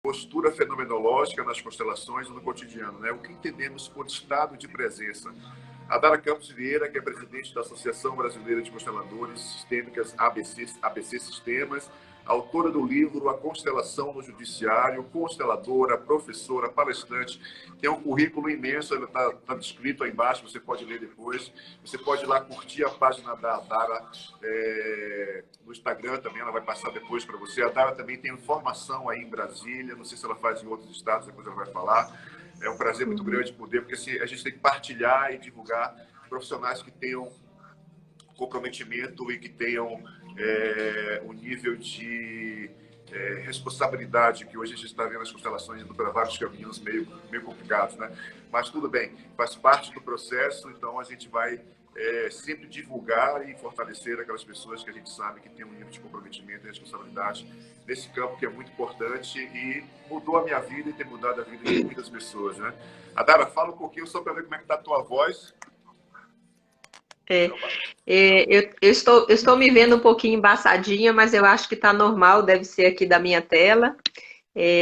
postura fenomenológica nas constelações e no cotidiano, né? O que entendemos por estado de presença? A Dara Campos Vieira, que é presidente da Associação Brasileira de Consteladores Sistêmicas, ABC Sistemas, autora do livro A Constelação no Judiciário, consteladora, professora, palestrante, tem um currículo imenso, ele está descrito aí embaixo, você pode ler depois, você pode ir lá curtir a página da Dara no Instagram também, ela vai passar depois para você. A Dara também tem formação aí em Brasília, não sei se ela faz em outros estados, depois ela vai falar. É um prazer muito grande poder, porque assim, a gente tem que partilhar e divulgar profissionais que tenham comprometimento e que tenham um nível de responsabilidade que hoje a gente está vendo as constelações indo para vários caminhos meio complicados, né? Mas tudo bem, faz parte do processo, então a gente vai sempre divulgar e fortalecer aquelas pessoas que a gente sabe que tem um nível de comprometimento e responsabilidade nesse campo que é muito importante e mudou a minha vida e tem mudado a vida de muitas pessoas, né? Adara, fala um pouquinho só para ver como é que está a tua voz. Eu estou me vendo um pouquinho embaçadinha, mas eu acho que está normal, deve ser aqui da minha tela.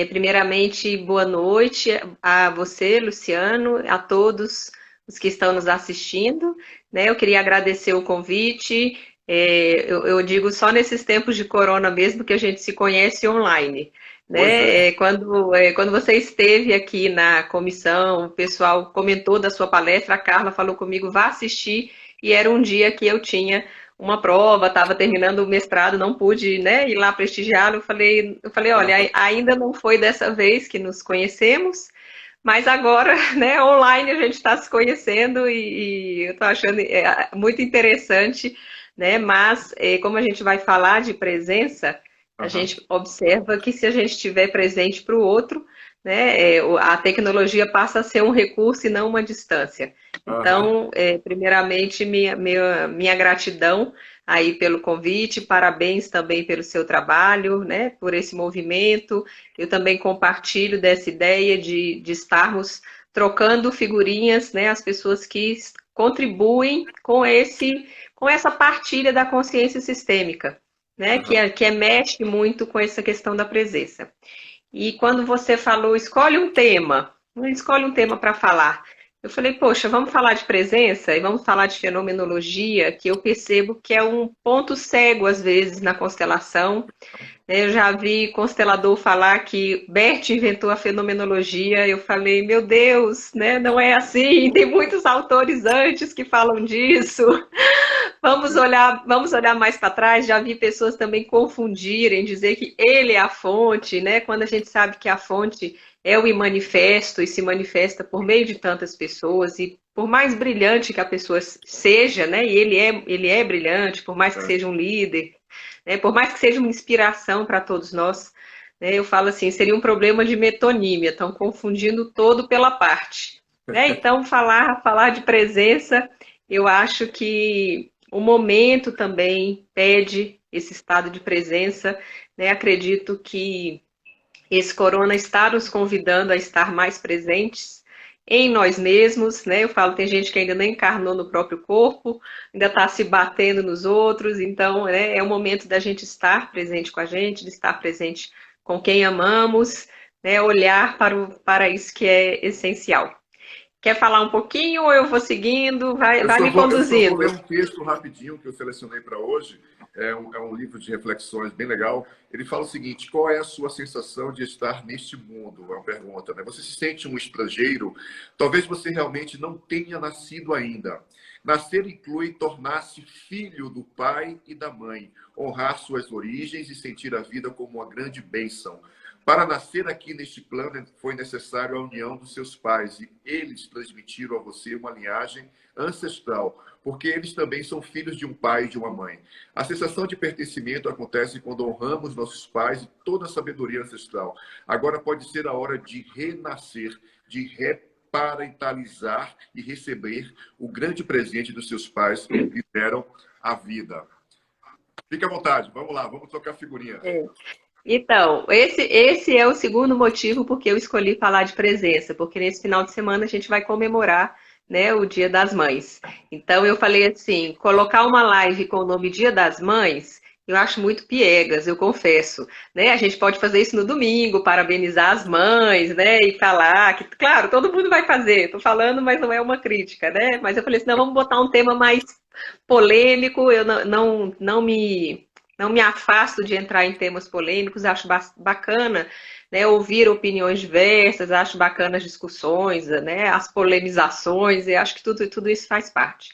Primeiramente, boa noite a você, Luciano, a todos os que estão nos assistindo, né? Eu queria agradecer o convite. Eu digo só nesses tempos de corona mesmo que a gente se conhece online. Né? Quando você esteve aqui na comissão, o pessoal comentou da sua palestra, a Carla falou comigo, vá assistir, e era um dia que eu tinha uma prova, estava terminando o mestrado, não pude, né, ir lá prestigiá-lo. Eu falei, olha, ainda não foi dessa vez que nos conhecemos, mas agora, né, online a gente está se conhecendo e eu estou achando muito interessante, né? Mas como a gente vai falar de presença, a gente observa que se a gente estiver presente para o outro, né, a tecnologia passa a ser um recurso e não uma distância. Então, primeiramente, minha gratidão aí pelo convite, parabéns também pelo seu trabalho, né, por esse movimento. Eu também compartilho dessa ideia de estarmos trocando figurinhas, né, as pessoas que contribuem com essa partilha da consciência sistêmica, né, que mexe muito com essa questão da presença. E quando você falou, escolhe um tema para falar. Eu falei, poxa, vamos falar de presença e vamos falar de fenomenologia, que eu percebo que é um ponto cego, às vezes, na constelação. Eu já vi constelador falar que Bert inventou a fenomenologia. Eu falei, meu Deus, né? Não é assim. Tem muitos autores antes que falam disso. Vamos olhar mais para trás. Já vi pessoas também confundirem, dizer que ele é a fonte, né? Quando a gente sabe que a fonte é o manifesto e se manifesta por meio de tantas pessoas e por mais brilhante que a pessoa seja, né? E ele é brilhante, por mais que seja um líder, né, por mais que seja uma inspiração para todos nós, né, eu falo assim, seria um problema de metonímia, estão confundindo todo pela parte. Né? Então, falar de presença, eu acho que o momento também pede esse estado de presença. Né? Acredito que esse corona está nos convidando a estar mais presentes em nós mesmos, né? Eu falo, tem gente que ainda não encarnou no próprio corpo, ainda está se batendo nos outros, então é o momento da gente estar presente com a gente, de estar presente com quem amamos, né? Olhar para isso que é essencial. Quer falar um pouquinho ou eu vou seguindo? Vai me conduzindo. Eu só vou ler um texto rapidinho que eu selecionei para hoje. É um livro de reflexões bem legal. Ele fala o seguinte: qual é a sua sensação de estar neste mundo? É uma pergunta, né? Você se sente um estrangeiro? Talvez você realmente não tenha nascido ainda. Nascer inclui tornar-se filho do pai e da mãe, honrar suas origens e sentir a vida como uma grande bênção. Para nascer aqui neste plano, foi necessário a união dos seus pais, e eles transmitiram a você uma linhagem ancestral, porque eles também são filhos de um pai e de uma mãe. A sensação de pertencimento acontece quando honramos nossos pais e toda a sabedoria ancestral. Agora pode ser a hora de renascer, de reparentalizar e receber o grande presente dos seus pais que lhe deram a vida. Fique à vontade, vamos lá, vamos tocar figurinha. Então, esse é o segundo motivo porque eu escolhi falar de presença, porque nesse final de semana a gente vai comemorar, né, o Dia das Mães. Então eu falei assim, colocar uma live com o nome Dia das Mães, eu acho muito piegas, eu confesso, né? A gente pode fazer isso no domingo, parabenizar as mães, né? E falar que, claro, todo mundo vai fazer. Tô falando, mas não é uma crítica, né? Mas eu falei assim, não, vamos botar um tema mais polêmico. Eu não me afasto de entrar em temas polêmicos. Acho bacana, né? Ouvir opiniões diversas. Acho bacana as discussões, né? As polemizações. E acho que tudo isso faz parte.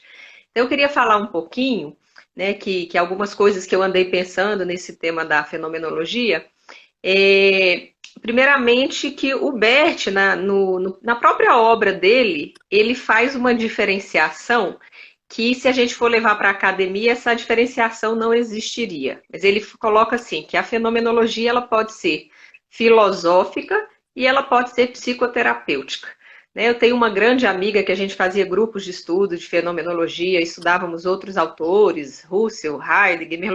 Então, eu queria falar um pouquinho, né, que algumas coisas que eu andei pensando nesse tema da fenomenologia, primeiramente que o Bert, na própria obra dele, ele faz uma diferenciação que, se a gente for levar para a academia, essa diferenciação não existiria. Mas ele coloca assim, que a fenomenologia ela pode ser filosófica e ela pode ser psicoterapêutica. Eu tenho uma grande amiga que a gente fazia grupos de estudo de fenomenologia, estudávamos outros autores, Russell, Heidegger,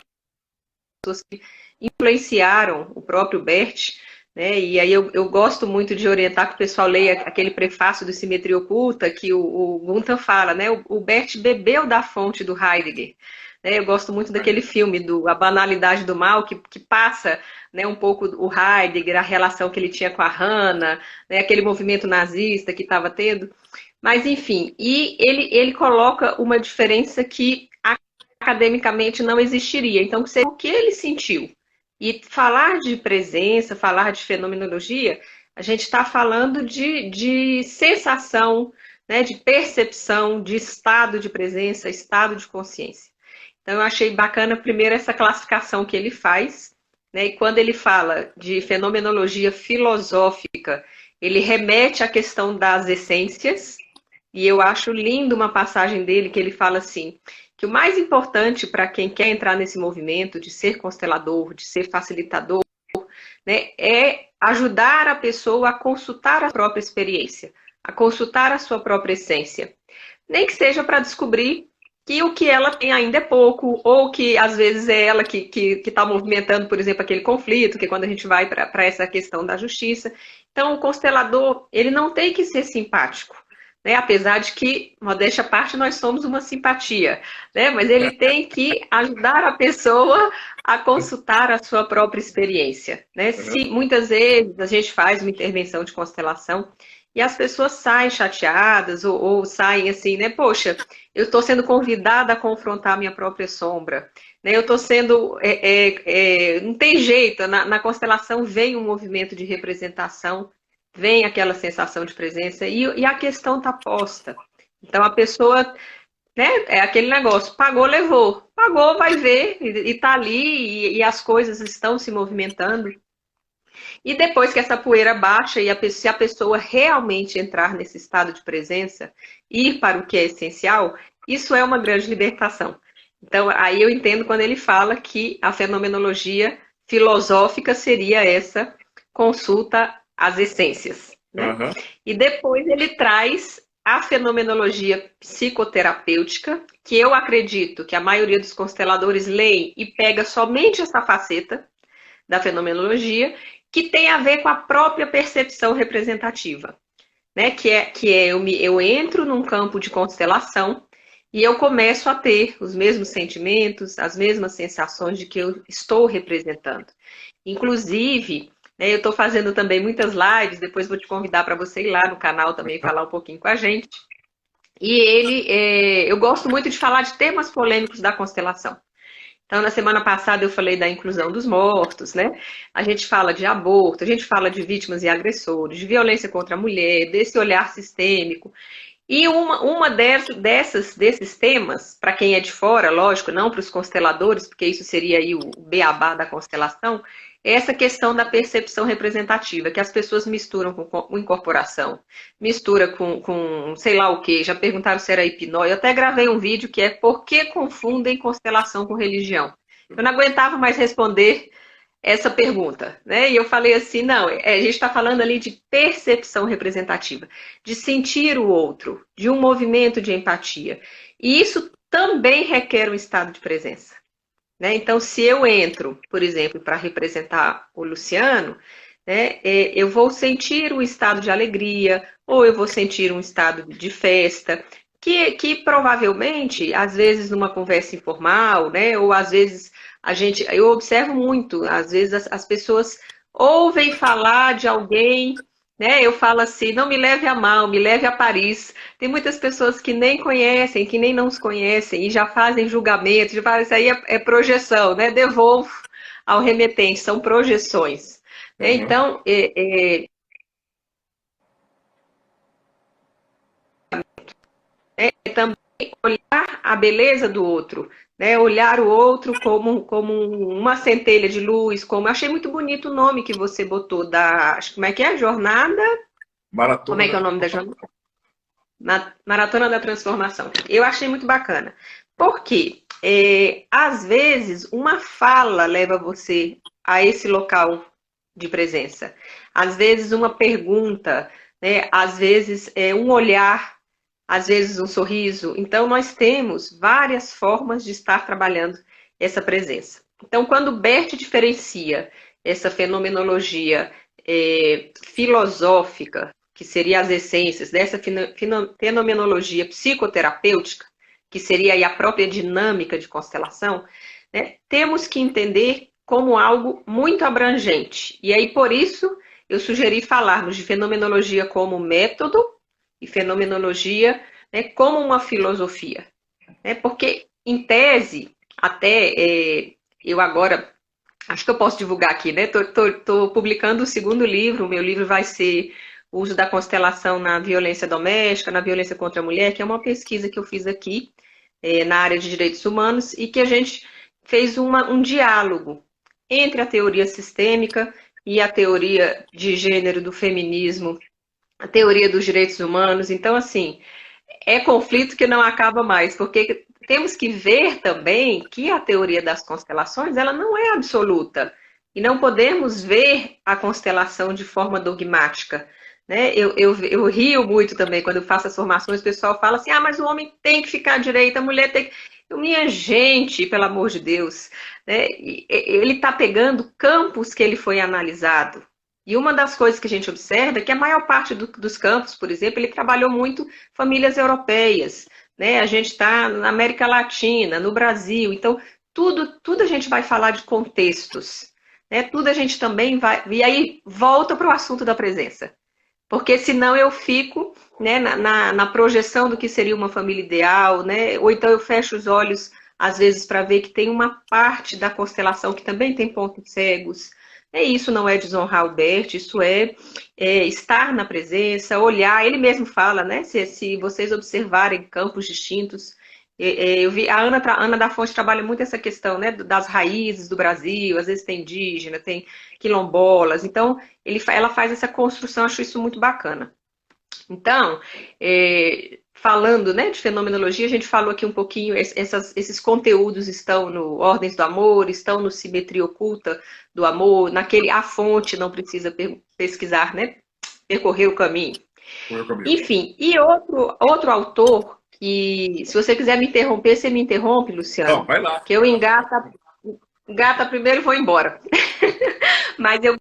pessoas que influenciaram o próprio Bert, né? E aí eu gosto muito de orientar que o pessoal leia aquele prefácio do Simetria Oculta, que o Gunther fala, né? O Bert bebeu da fonte do Heidegger. Eu gosto muito daquele filme, A Banalidade do Mal, que passa, né, um pouco o Heidegger, a relação que ele tinha com a Hannah, né, aquele movimento nazista que estava tendo. Mas, enfim, e ele coloca uma diferença que academicamente não existiria. Então, o que ele sentiu. E falar de presença, falar de fenomenologia, a gente está falando de sensação, né, de percepção, de estado de presença, estado de consciência. Então, eu achei bacana, primeiro, essa classificação que ele faz, né, e quando ele fala de fenomenologia filosófica, ele remete à questão das essências, e eu acho lindo uma passagem dele que ele fala assim, que o mais importante para quem quer entrar nesse movimento de ser constelador, de ser facilitador, né, é ajudar a pessoa a consultar a própria experiência, a consultar a sua própria essência. Nem que seja para descobrir que o que ela tem ainda é pouco, ou que às vezes é ela que está movimentando, por exemplo, aquele conflito, que é quando a gente vai para essa questão da justiça. Então, o constelador, ele não tem que ser simpático. Né? Apesar de que, modéstia à parte, nós somos uma simpatia, né? Mas ele tem que ajudar a pessoa a consultar a sua própria experiência. Né? Se muitas vezes a gente faz uma intervenção de constelação e as pessoas saem chateadas ou saem assim, né? Poxa, eu estou sendo convidada a confrontar a minha própria sombra. Né? Eu estou sendo... não tem jeito, na constelação vem um movimento de representação, vem aquela sensação de presença e a questão está posta. Então, a pessoa, né, é aquele negócio, pagou, levou. Pagou, vai ver, e está ali, e as coisas estão se movimentando. E depois que essa poeira baixa, se a pessoa realmente entrar nesse estado de presença, ir para o que é essencial, isso é uma grande libertação. Então, aí eu entendo quando ele fala que a fenomenologia filosófica seria essa consulta às essências. Né? E depois ele traz a fenomenologia psicoterapêutica, que eu acredito que a maioria dos consteladores leem e pega somente essa faceta da fenomenologia, que tem a ver com a própria percepção representativa. Né? Eu entro num campo de constelação e eu começo a ter os mesmos sentimentos, as mesmas sensações de que eu estou representando. Inclusive, eu estou fazendo também muitas lives, depois vou te convidar para você ir lá no canal também falar um pouquinho com a gente. E eu gosto muito de falar de temas polêmicos da constelação. Então, na semana passada eu falei da inclusão dos mortos, né? A gente fala de aborto, a gente fala de vítimas e agressores, de violência contra a mulher, desse olhar sistêmico. E uma desses temas, para quem é de fora, lógico, não para os consteladores, porque isso seria aí o beabá da constelação, é essa questão da percepção representativa, que as pessoas misturam com incorporação, mistura com sei lá o quê, já perguntaram se era hipnose, eu até gravei um vídeo que é por que confundem constelação com religião. Eu não aguentava mais responder essa pergunta, né? E eu falei assim, não, a gente está falando ali de percepção representativa, de sentir o outro, de um movimento de empatia. E isso também requer um estado de presença. Né? Então, se eu entro, por exemplo, para representar o Luciano, né, eu vou sentir um estado de alegria, ou eu vou sentir um estado de festa, que provavelmente, às vezes numa conversa informal, né, ou às vezes eu observo muito, às vezes as pessoas ouvem falar de alguém, né? Eu falo assim, não me leve a mal, me leve a Paris. Tem muitas pessoas que nem conhecem, que nem nos conhecem e já fazem julgamento, já fazem, isso aí é projeção, né? Devolvo ao remetente, são projeções. Né? Uhum. Então, também olhar a beleza do outro, né? Olhar o outro como uma centelha de luz, como eu achei muito bonito o nome que você botou como é que é? Jornada? Como Maratona é que é da o nome da jornada? Maratona da Transformação. Eu achei muito bacana. Por quê? Às vezes, uma fala leva você a esse local de presença. Às vezes, uma pergunta, né? Às vezes, um olhar, às vezes, um sorriso. Então, nós temos várias formas de estar trabalhando essa presença. Então, quando Bert diferencia essa fenomenologia filosófica, que seria as essências dessa fenomenologia psicoterapêutica, que seria aí a própria dinâmica de constelação, né, temos que entender como algo muito abrangente. E aí, por isso, eu sugeri falarmos de fenomenologia como método e fenomenologia, né, como uma filosofia. Né, porque, em tese, até eu agora, acho que eu posso divulgar aqui, né? Estou publicando o segundo livro, o meu livro vai ser o uso da constelação na violência doméstica, na violência contra a mulher, que é uma pesquisa que eu fiz aqui na área de direitos humanos e que a gente fez um diálogo entre a teoria sistêmica e a teoria de gênero do feminismo, a teoria dos direitos humanos. Então, assim, é conflito que não acaba mais, porque temos que ver também que a teoria das constelações ela não é absoluta. E não podemos ver a constelação de forma dogmática. Né? Eu rio muito também quando eu faço as formações, o pessoal fala assim, mas o homem tem que ficar à direita, a mulher tem que... Minha gente, pelo amor de Deus, né? Ele está pegando campos que ele foi analisado. E uma das coisas que a gente observa é que a maior parte dos campos, por exemplo, ele trabalhou muito famílias europeias, né? A gente está na América Latina, no Brasil, então tudo a gente vai falar de contextos, né? Tudo a gente também vai. E aí volta para o assunto da presença. Porque senão eu fico né, na projeção do que seria uma família ideal, né? Ou então eu fecho os olhos, às vezes, para ver que tem uma parte da constelação que também tem pontos cegos. Isso não é desonrar o Bert, isso estar na presença, olhar. Ele mesmo fala, né? Se vocês observarem campos distintos, eu vi a Ana da Fonte trabalha muito essa questão, né? Das raízes do Brasil, às vezes tem indígena, tem quilombolas. Então, ela faz essa construção, acho isso muito bacana. Então, falando né, de fenomenologia, a gente falou aqui um pouquinho, esses conteúdos estão no Ordens do Amor, estão no Simetria Oculta do Amor, a fonte não precisa pesquisar, né? Percorrer o caminho. Enfim, e outro autor que, se você quiser me interromper, você me interrompe, Luciano. Não, vai lá. Que eu engata primeiro e vou embora. Mas eu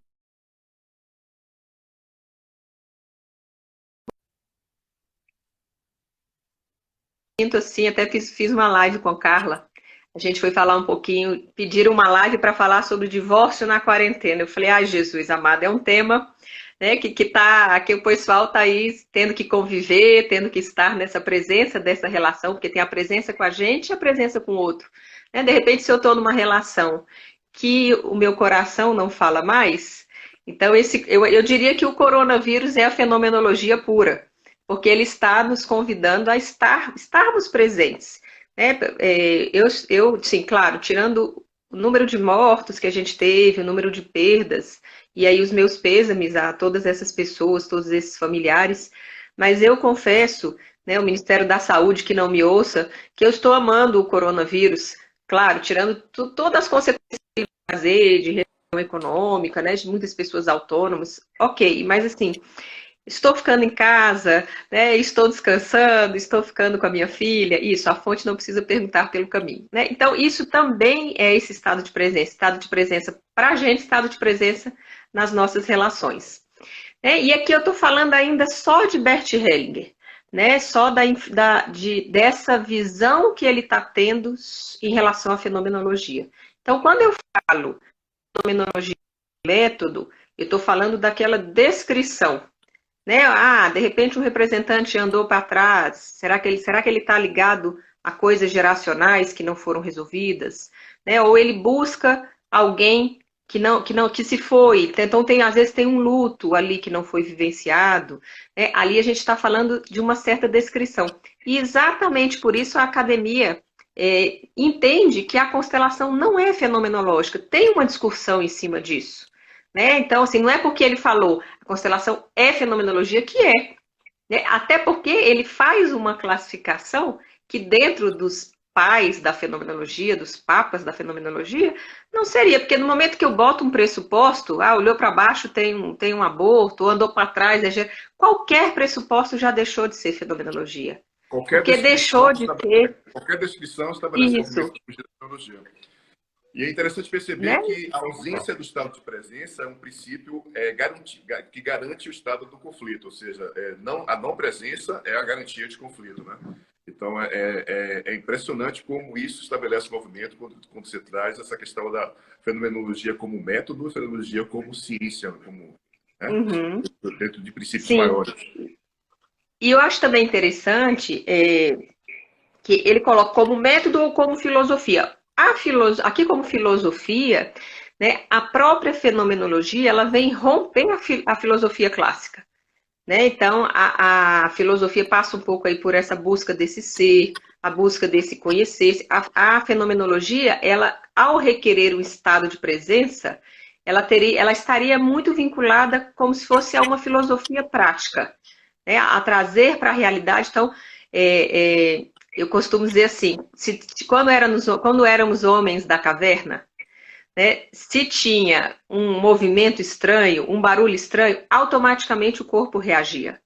sinto assim, até fiz uma live com a Carla. A gente foi falar um pouquinho, pediram uma live para falar sobre divórcio na quarentena. Eu falei, ai, Jesus amado, é um tema né, que o pessoal está aí tendo que conviver, tendo que estar nessa presença dessa relação, porque tem a presença com a gente e a presença com o outro. Né? De repente, se eu estou numa relação que o meu coração não fala mais, então eu diria que o coronavírus é a fenomenologia pura, porque ele está nos convidando a estarmos presentes. Né? Sim, claro, tirando o número de mortos que a gente teve, o número de perdas, e aí os meus pêsames a todas essas pessoas, todos esses familiares, mas eu confesso, né, o Ministério da Saúde que não me ouça, que eu estou amando o coronavírus, claro, tirando todas as consequências de fazer, de restrição econômica, né, de muitas pessoas autônomas, ok, mas assim, estou ficando em casa, né? Estou descansando, estou ficando com a minha filha. Isso, a fonte não precisa perguntar pelo caminho. Né? Então, isso também é esse estado de presença para a gente, estado de presença nas nossas relações. E aqui eu estou falando ainda só de Bert Hellinger, né? Só dessa visão que ele está tendo em relação à fenomenologia. Então, quando eu falo fenomenologia método, eu estou falando daquela descrição, né? Ah, de repente um representante andou para trás, será que ele está ligado a coisas geracionais que não foram resolvidas, né? Ou ele busca alguém que se foi, então às vezes tem um luto ali que não foi vivenciado, né? Ali a gente está falando de uma certa descrição. E exatamente por isso a academia entende que a constelação não é fenomenológica, tem uma discussão em cima disso. Né? Então, assim, não é porque ele falou a constelação é fenomenologia que é. Né? Até porque ele faz uma classificação que dentro dos pais da fenomenologia, dos papas da fenomenologia, não seria, porque no momento que eu boto um pressuposto, olhou para baixo, tem um aborto, andou para trás, qualquer pressuposto já deixou de ser fenomenologia. Porque deixou de ter... Qualquer descrição estabelece isso. de fenomenologia. E é interessante perceber, né, que a ausência do estado de presença é um princípio que garante o estado do conflito, ou seja, a não presença é a garantia de conflito, né? Então, é impressionante como isso estabelece movimento quando você traz essa questão da fenomenologia como método, a fenomenologia como ciência, como, né, dentro de princípios maiores. E eu acho também interessante que ele coloca como método ou como filosofia. Aqui como filosofia, né, a própria fenomenologia ela vem romper a filosofia clássica. Né? Então, a filosofia passa um pouco aí por essa busca desse ser, a busca desse conhecer. A fenomenologia, ela, ao requerer um estado de presença, ela estaria muito vinculada como se fosse a uma filosofia prática, né? A trazer para a realidade. Então, eu costumo dizer assim, quando éramos homens da caverna, né, se tinha um movimento estranho, um barulho estranho, automaticamente o corpo reagia.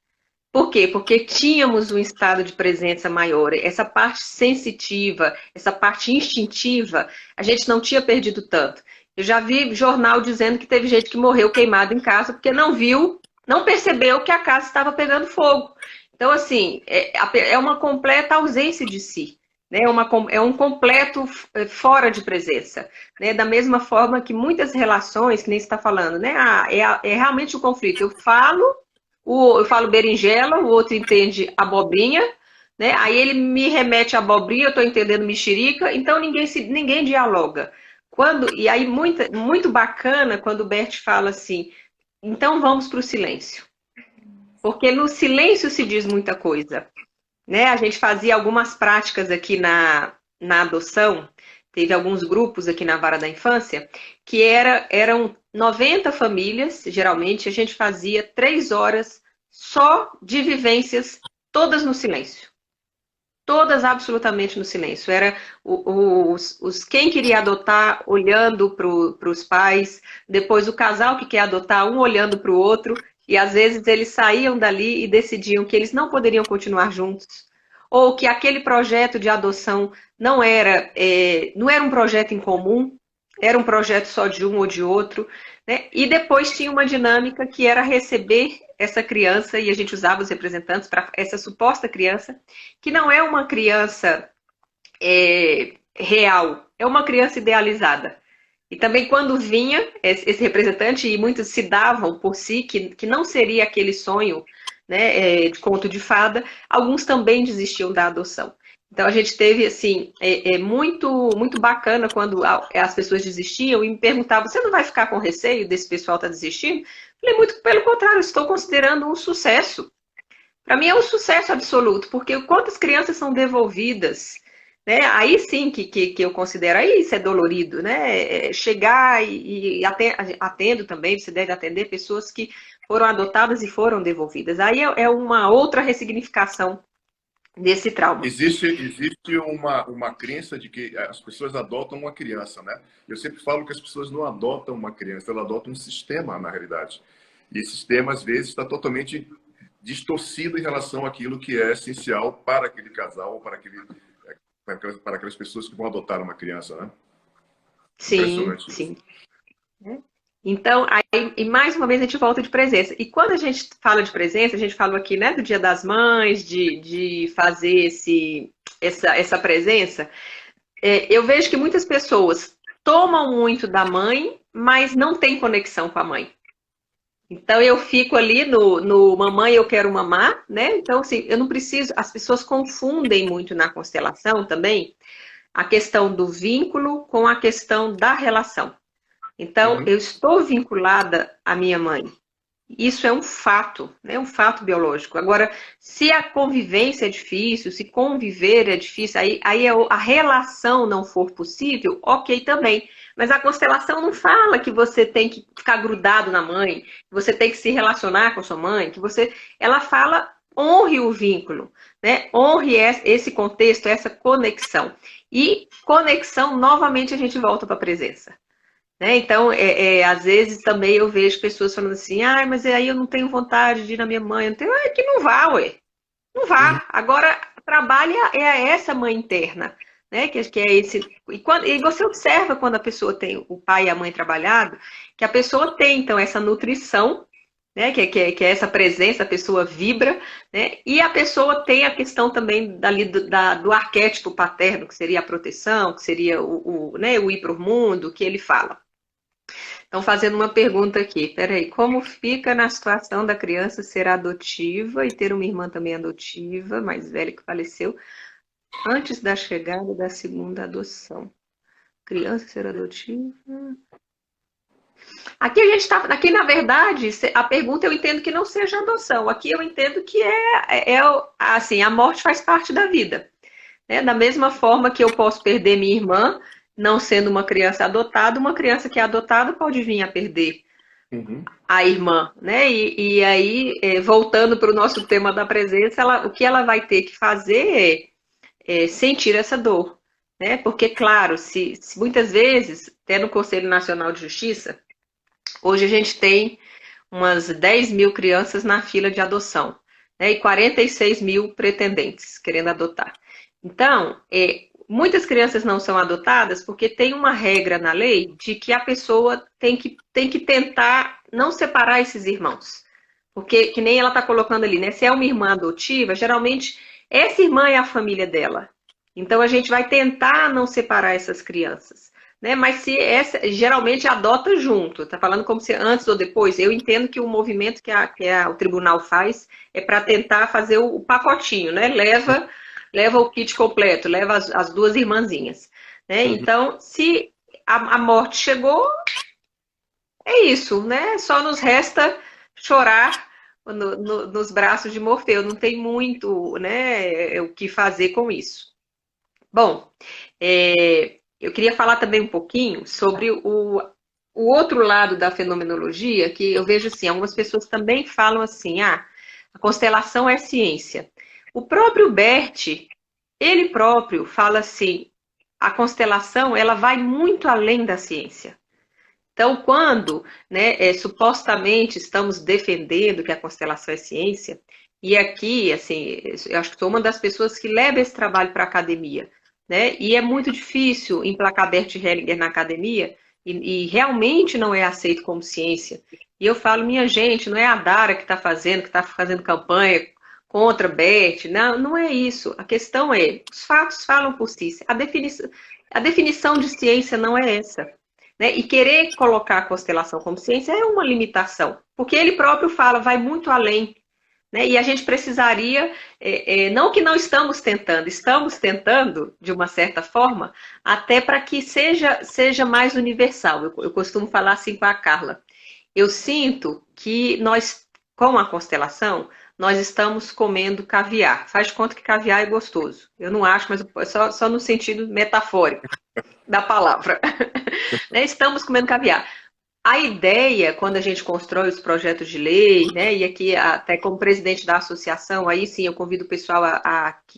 Por quê? Porque tínhamos um estado de presença maior. Essa parte sensitiva, essa parte instintiva, a gente não tinha perdido tanto. Eu já vi jornal dizendo que teve gente que morreu queimada em casa porque não percebeu que a casa estava pegando fogo. Então, assim, é uma completa ausência de si. Né? É um completo fora de presença. Né? Da mesma forma que muitas relações, que nem você está falando, né? É realmente o conflito. Eu falo berinjela, o outro entende abobrinha, né? Aí ele me remete a abobrinha, eu estou entendendo mexerica, então ninguém dialoga. E aí, muito bacana quando o Bert fala assim, então vamos para o silêncio. Porque no silêncio se diz muita coisa. Né? A gente fazia algumas práticas aqui na adoção, teve alguns grupos aqui na Vara da Infância, que eram 90 famílias, geralmente, a gente fazia 3 horas só de vivências, todas no silêncio. Todas absolutamente no silêncio. Era quem queria adotar olhando para os pais, depois o casal que quer adotar, um olhando para o outro, e às vezes eles saíam dali e decidiam que eles não poderiam continuar juntos, ou que aquele projeto de adoção não era um projeto em comum, era um projeto só de um ou de outro, né? E depois tinha uma dinâmica que era receber essa criança, e a gente usava os representantes para essa suposta criança, que não é uma criança real, é uma criança idealizada. E também quando vinha esse representante, e muitos se davam por si, que não seria aquele sonho, né, de conto de fada, alguns também desistiam da adoção. Então a gente teve, assim, muito bacana quando as pessoas desistiam e me perguntavam, você não vai ficar com receio desse pessoal estar desistindo? Eu falei, muito pelo contrário, estou considerando um sucesso. Para mim é um sucesso absoluto, porque quantas crianças são devolvidas, né? Aí sim que eu considero, aí isso é dolorido, né? Chegar e atendo também, você deve atender pessoas que foram adotadas e foram devolvidas. Aí é uma outra ressignificação desse trauma. Existe uma crença de que as pessoas adotam uma criança, né? Eu sempre falo que as pessoas não adotam uma criança, elas adotam um sistema, na realidade. E esse sistema, às vezes, está totalmente distorcido em relação àquilo que é essencial para aquele casal ou para aquelas pessoas que vão adotar uma criança, né? Sim, sim. Então, aí, e mais uma vez a gente volta de presença. E quando a gente fala de presença, a gente falou aqui, né, do Dia das Mães, de fazer essa presença, eu vejo que muitas pessoas tomam muito da mãe, mas não tem conexão com a mãe. Então eu fico ali no mamãe, eu quero mamar, né? Então, assim, eu não preciso. As pessoas confundem muito na constelação também a questão do vínculo com a questão da relação. Então, Uhum. eu estou vinculada à minha mãe. Isso é um fato, né? Um fato biológico. Agora, se a convivência é difícil, se conviver é difícil, aí a relação não for possível, ok também. Mas a constelação não fala que você tem que ficar grudado na mãe, que você tem que se relacionar com a sua mãe, que você. Ela fala honre o vínculo, né? Honre esse contexto, essa conexão. E conexão, novamente, a gente volta para a presença. Né? Então, às vezes também eu vejo pessoas falando assim, ah, mas aí eu não tenho vontade de ir na minha mãe. Eu não tenho, é que não vá, ué. Não Uhum. vá. Agora, trabalha essa mãe interna, né? Que é esse. E você observa quando a pessoa tem o pai e a mãe trabalhado, que a pessoa tem, então, essa nutrição, né? Que é essa presença, a pessoa vibra, né? E a pessoa tem a questão também do arquétipo paterno, que seria a proteção, que seria né, o ir para o mundo, que ele fala. Estão fazendo uma pergunta aqui. Peraí, como fica na situação da criança ser adotiva e ter uma irmã também adotiva, mais velha que faleceu, antes da chegada da segunda adoção? Criança ser adotiva. Aqui a gente está. Aqui, na verdade, a pergunta eu entendo que não seja adoção. Aqui eu entendo que assim, a morte faz parte da vida. Né? Da mesma forma que eu posso perder minha irmã, não sendo uma criança adotada, uma criança que é adotada pode vir a perder Uhum. a irmã, né? E aí, voltando para o nosso tema da presença, o que ela vai ter que fazer é sentir essa dor, né? Porque, claro, se muitas vezes, até no Conselho Nacional de Justiça, hoje a gente tem umas 10 mil crianças na fila de adoção, né? E 46 mil pretendentes querendo adotar. Então, muitas crianças não são adotadas porque tem uma regra na lei de que a pessoa tem que tentar não separar esses irmãos. Porque, que nem ela está colocando ali, né? Se é uma irmã adotiva, geralmente essa irmã é a família dela. Então a gente vai tentar não separar essas crianças. Né? Mas se essa geralmente adota junto, tá falando como se antes ou depois. Eu entendo que o movimento o tribunal faz é para tentar fazer o pacotinho, né? Leva o kit completo, leva as duas irmãzinhas. Né? Uhum. Então, se a morte chegou, é isso, né? Só nos resta chorar nos braços de Morfeu. Não tem muito, né, o que fazer com isso. Bom, eu queria falar também um pouquinho sobre o outro lado da fenomenologia, que eu vejo assim, algumas pessoas também falam assim, a constelação é ciência. O próprio Bert, ele próprio fala assim, a constelação ela vai muito além da ciência. Então, quando, né, supostamente estamos defendendo que a constelação é ciência, e aqui, assim, eu acho que sou uma das pessoas que leva esse trabalho para a academia, né? E é muito difícil emplacar Bert Hellinger na academia, e realmente não é aceito como ciência. E eu falo, minha gente, não é a Dara que está fazendo campanha contra Bert, não, não é isso. A questão é, os fatos falam por si. A definição de ciência não é essa. Né? E querer colocar a constelação como ciência é uma limitação, porque ele próprio fala, vai muito além. Né? E a gente precisaria, não que não estamos tentando, de uma certa forma, até para que seja mais universal. Eu costumo falar assim com a Carla. Eu sinto que nós, com a constelação, nós estamos comendo caviar. Faz de conta que caviar é gostoso. Eu não acho, mas só no sentido metafórico da palavra. Né? Estamos comendo caviar. A ideia, quando a gente constrói os projetos de lei, né, e aqui até como presidente da associação, aí sim eu convido o pessoal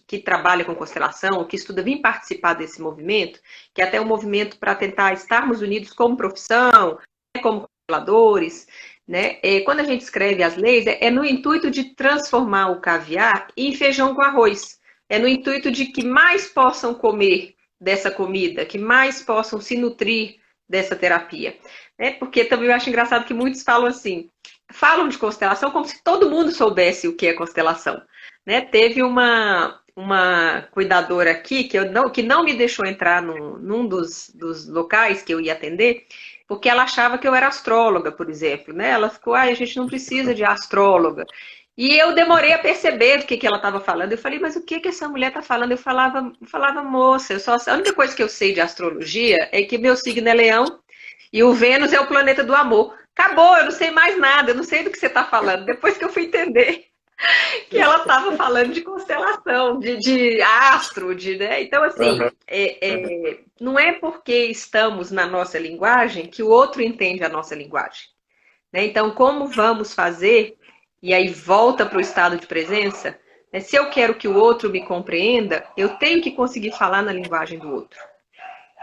que trabalha com constelação, que estuda, vir participar desse movimento, que é até um movimento para tentar estarmos unidos como profissão, né, como consteladores. Né? Quando a gente escreve as leis, é no intuito de transformar o caviar em feijão com arroz. É no intuito de que mais possam comer dessa comida, que mais possam se nutrir dessa terapia. Né? Porque também eu acho engraçado que muitos falam assim, falam de constelação como se todo mundo soubesse o que é constelação. Né? Teve uma cuidadora aqui que não me deixou entrar num dos locais que eu ia atender, porque ela achava que eu era astróloga, por exemplo, né? Ela ficou, a gente não precisa de astróloga. E eu demorei a perceber do que ela estava falando. Eu falei, mas o que essa mulher está falando? Eu falava, moça, a única coisa que eu sei de astrologia é que meu signo é Leão e o Vênus é o planeta do amor. Acabou, eu não sei mais nada, eu não sei do que você está falando. Depois que eu fui entender que ela estava falando de constelação, de astro, né? Então, assim, Aham. não é porque estamos na nossa linguagem que o outro entende a nossa linguagem, né? Então, como vamos fazer, e aí volta para o estado de presença, né? Se eu quero que o outro me compreenda, eu tenho que conseguir falar na linguagem do outro.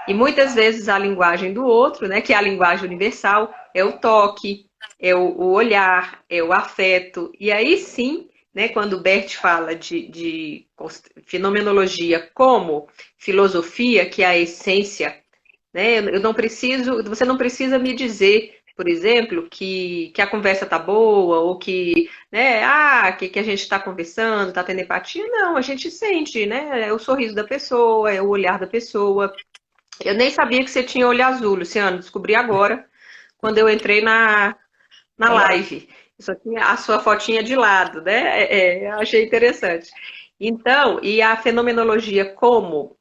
E muitas vezes a linguagem do outro, né, que é a linguagem universal, é o toque, é o olhar, é o afeto. E aí sim, né, quando o Bert fala de fenomenologia como filosofia, que é a essência, né, você não precisa me dizer, por exemplo, que a conversa tá boa, ou que, né, que a gente está conversando, está tendo empatia. Não, a gente sente, né, é o sorriso da pessoa, é o olhar da pessoa. Eu nem sabia que você tinha olho azul, Luciano. Descobri agora, quando eu entrei na Na live. live. Só tinha a sua fotinha de lado, né? Achei interessante. Então, e a fenomenologia como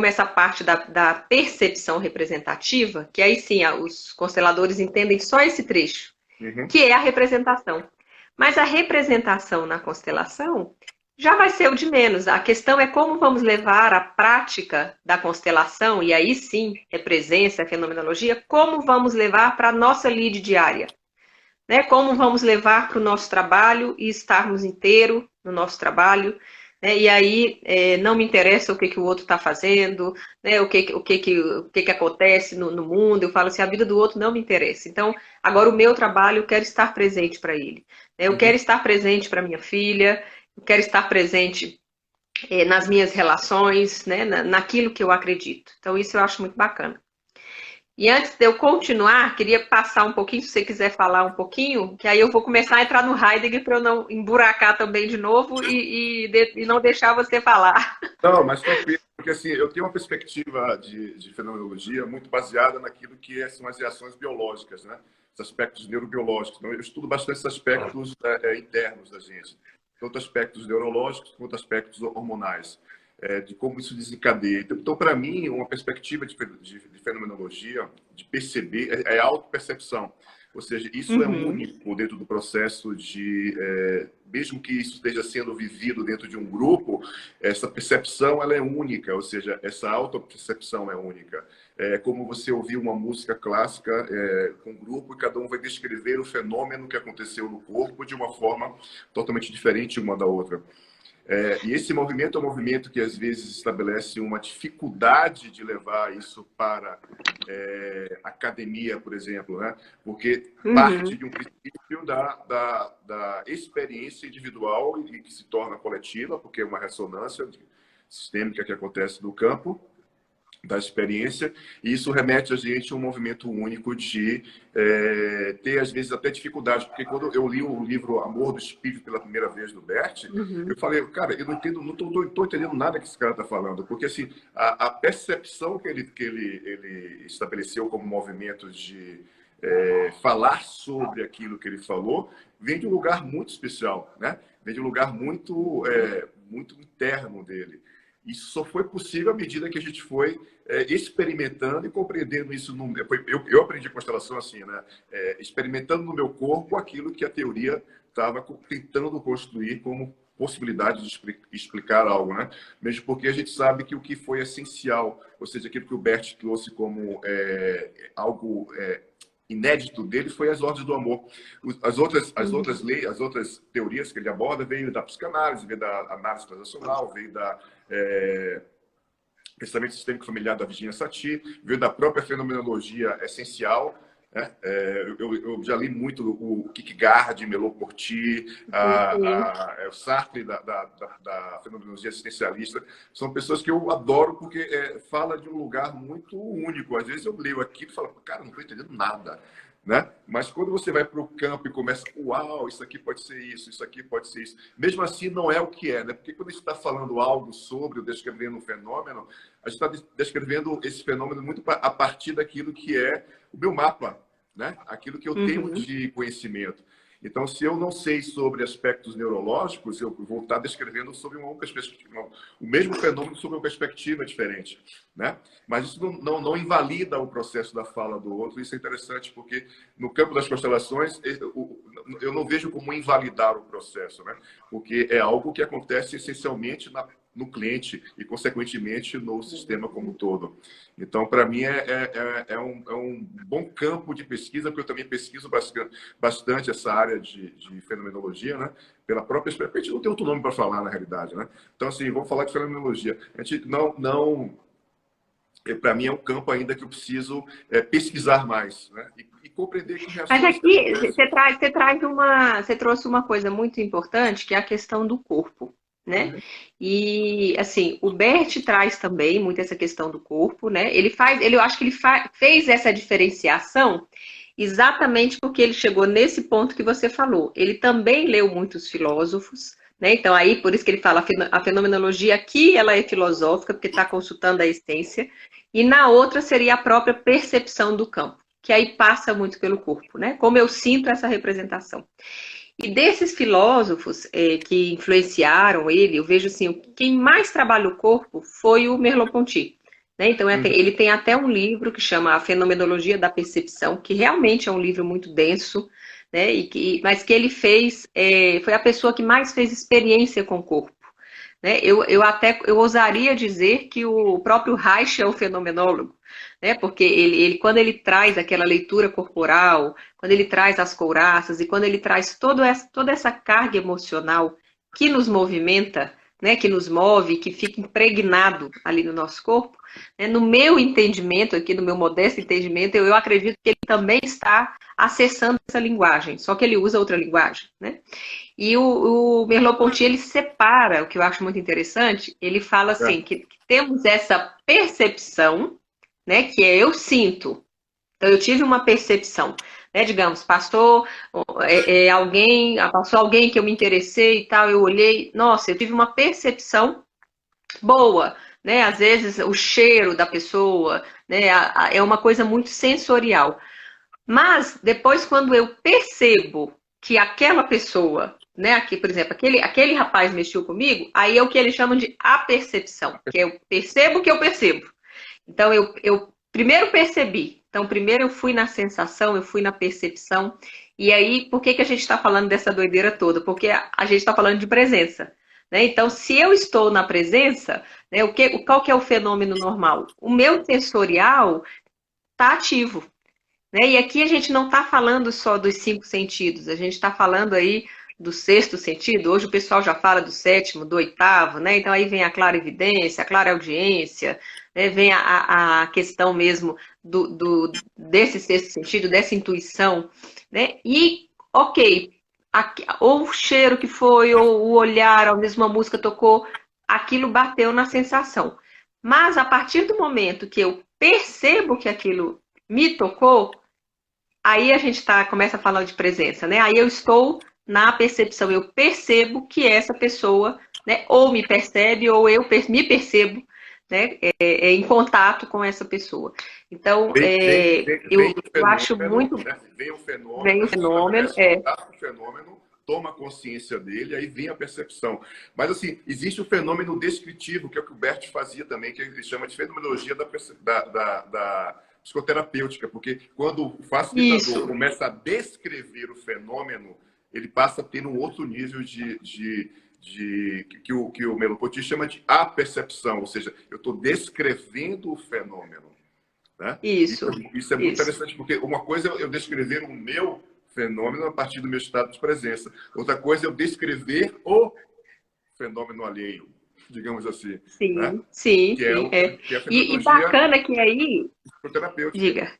essa parte da percepção representativa, que aí sim, os consteladores entendem só esse trecho, Uhum. que é a representação. Mas a representação na constelação já vai ser o de menos. A questão é como vamos levar a prática da constelação, e aí sim é presença, é fenomenologia, como vamos levar para a nossa lide diária. Né? Como vamos levar para o nosso trabalho e estarmos inteiro no nosso trabalho. Né? E aí não me interessa o que o outro está fazendo, né? o que acontece no mundo. Eu falo assim, a vida do outro não me interessa. Então, agora o meu trabalho, eu quero estar presente para ele. Né? Eu Uhum. quero estar presente para minha filha, eu quero estar presente nas minhas relações, né? Naquilo que eu acredito. Então, isso eu acho muito bacana. E antes de eu continuar, queria passar um pouquinho, se você quiser falar um pouquinho, que aí eu vou começar a entrar no Heidegger para eu não emburacar também de novo e não deixar você falar. Não, mas tranquilo, porque assim, eu tenho uma perspectiva de fenomenologia muito baseada naquilo que são as reações biológicas, né? Os aspectos neurobiológicos. Então, eu estudo bastante esses aspectos internos da gente, tanto aspectos neurológicos quanto aspectos hormonais, de como isso desencadeia. Então, para mim, uma perspectiva de fenomenologia, de perceber, é autopercepção. Ou seja, isso é Uhum. único dentro do processo mesmo que isso esteja sendo vivido dentro de um grupo, essa percepção ela é única, ou seja, essa autopercepção é única. É como você ouvir uma música clássica com um grupo e cada um vai descrever o fenômeno que aconteceu no corpo de uma forma totalmente diferente uma da outra. E esse movimento é um movimento que às vezes estabelece uma dificuldade de levar isso para academia, por exemplo, né? Porque parte Uhum. de um princípio da experiência individual e que se torna coletiva, porque é uma ressonância sistêmica que acontece no campo da experiência, e isso remete a gente a um movimento único de ter, às vezes, até dificuldade, porque quando eu li o livro Amor do Espírito pela primeira vez do Bert, Uhum. eu falei, cara, eu não entendo, não estou entendendo nada que esse cara está falando, porque assim, a percepção que ele estabeleceu como movimento de falar sobre aquilo que ele falou, vem de um lugar muito especial, né? Vem de um lugar muito interno dele. Isso só foi possível à medida que a gente foi experimentando e compreendendo isso. Eu aprendi constelação assim, né? Experimentando no meu corpo aquilo que a teoria estava tentando construir como possibilidade de explicar algo, né? Mesmo porque a gente sabe que o que foi essencial, ou seja, aquilo que o Bert trouxe como algo inédito dele foi as ordens do amor. Uhum. As outras teorias que ele aborda veio da psicanálise, veio da análise transacional, veio da pensamento sistêmico familiar da Virginia Satir, veio da própria fenomenologia essencial. Né? Eu já li muito o Kierkegaard, Merleau-Ponty, Sim. o Sartre da fenomenologia existencialista. São pessoas que eu adoro porque fala de um lugar muito único. Às vezes eu leio aqui e falo, cara, não estou entendendo nada. né? Mas quando você vai para o campo e começa, uau, isso aqui pode ser isso aqui pode ser isso. Mesmo assim, não é o que é, né? Porque quando a gente está falando algo sobre, ou descrevendo um fenômeno, a gente está descrevendo esse fenômeno muito a partir daquilo que é o meu mapa, né? Aquilo que eu tenho Uhum. de conhecimento. Então, se eu não sei sobre aspectos neurológicos, eu vou estar descrevendo sobre uma perspectiva, o mesmo fenômeno sobre uma perspectiva diferente, né? Mas isso não invalida o processo da fala do outro. Isso é interessante porque no campo das constelações eu não vejo como invalidar o processo, né? Porque é algo que acontece essencialmente no cliente e, consequentemente, no sistema como um todo. Então, para mim, é um bom campo de pesquisa, porque eu também pesquiso bastante essa área de fenomenologia, né? Pela própria experiência. A gente não tem outro nome para falar, na realidade, né? Então, assim, vamos falar de fenomenologia. A gente para mim, é um campo ainda que eu preciso pesquisar mais, né? E compreender que Mas reações que aqui acontecem. você trouxe uma coisa muito importante, que é a questão do corpo, né? Uhum. E assim, o Bert traz também muito essa questão do corpo, né? Eu acho que ele fez essa diferenciação exatamente porque ele chegou nesse ponto que você falou. Ele também leu muitos filósofos, né? Então aí por isso que ele fala a fenomenologia aqui ela é filosófica porque está consultando a essência e na outra seria a própria percepção do campo, que aí passa muito pelo corpo, né? Como eu sinto essa representação. E desses filósofos que influenciaram ele, eu vejo assim, quem mais trabalha o corpo foi o Merleau-Ponty. Né? Então, Uhum. ele tem até um livro que chama A Fenomenologia da Percepção, que realmente é um livro muito denso, né? Mas que ele fez, foi a pessoa que mais fez experiência com o corpo. Né? Eu ousaria dizer que o próprio Reich é um fenomenólogo, né? Porque quando ele traz aquela leitura corporal, quando ele traz as couraças e quando ele traz toda essa carga emocional que nos movimenta, né? Que nos move, que fica impregnado ali no nosso corpo, né? No meu entendimento, aqui no meu modesto entendimento, eu acredito que ele também está acessando essa linguagem, só que ele usa outra linguagem, né? E o Merleau-Ponty, ele separa, o que eu acho muito interessante, ele fala assim, É. que temos essa percepção, né, que é eu sinto. Então, eu tive uma percepção, né, digamos, passou passou alguém que eu me interessei e tal, eu olhei, nossa, eu tive uma percepção boa, né, às vezes o cheiro da pessoa, né, é uma coisa muito sensorial. Mas depois, quando eu percebo que aquela pessoa, né, aqui, por exemplo, aquele rapaz mexeu comigo, aí é o que eles chamam de apercepção, que eu percebo que eu percebo. Então, eu primeiro percebi. Então, primeiro eu fui na sensação, eu fui na percepção. E aí, por que, que a gente está falando dessa doideira toda? Porque a gente está falando de presença. Né? Então, se eu estou na presença, né, qual que é o fenômeno normal? O meu sensorial está ativo. Né? E aqui a gente não está falando só dos 5 sentidos, a gente está falando aí do 6º sentido, hoje o pessoal já fala do 7º, do 8º, né? Então aí vem a clarividência, a clareaudiência, né? Vem a questão mesmo desse 6º sentido, dessa intuição, né? E, ok, ou o cheiro que foi, ou o olhar, ou mesmo a música tocou, aquilo bateu na sensação. Mas a partir do momento que eu percebo que aquilo me tocou, aí a gente começa a falar de presença, né? Aí eu estou na percepção, eu percebo que essa pessoa, né, ou me percebe, ou me percebo, né, em contato com essa pessoa. Então, Vem o eu acho fenômeno, muito né? Vem o fenômeno, bem a o gente fenômeno, estabelece contato com o fenômeno, toma consciência dele, aí vem a percepção. Mas, assim, existe o fenômeno descritivo, que é o que o Bert fazia também, que ele chama de fenomenologia da psicoterapêutica, porque quando o facilitador isso, começa a descrever o fenômeno, ele passa a ter um outro nível que o Merleau-Ponty chama de apercepção, ou seja, eu estou descrevendo o fenômeno. Né? isso, Isso é muito isso. interessante, porque uma coisa é eu descrever o meu fenômeno a partir do meu estado de presença. Outra coisa é eu descrever o fenômeno alheio, digamos assim. Né? Sim, sim, Que é, sim. que é a E fenomenologia bacana que aí, psicoterapêutica. diga.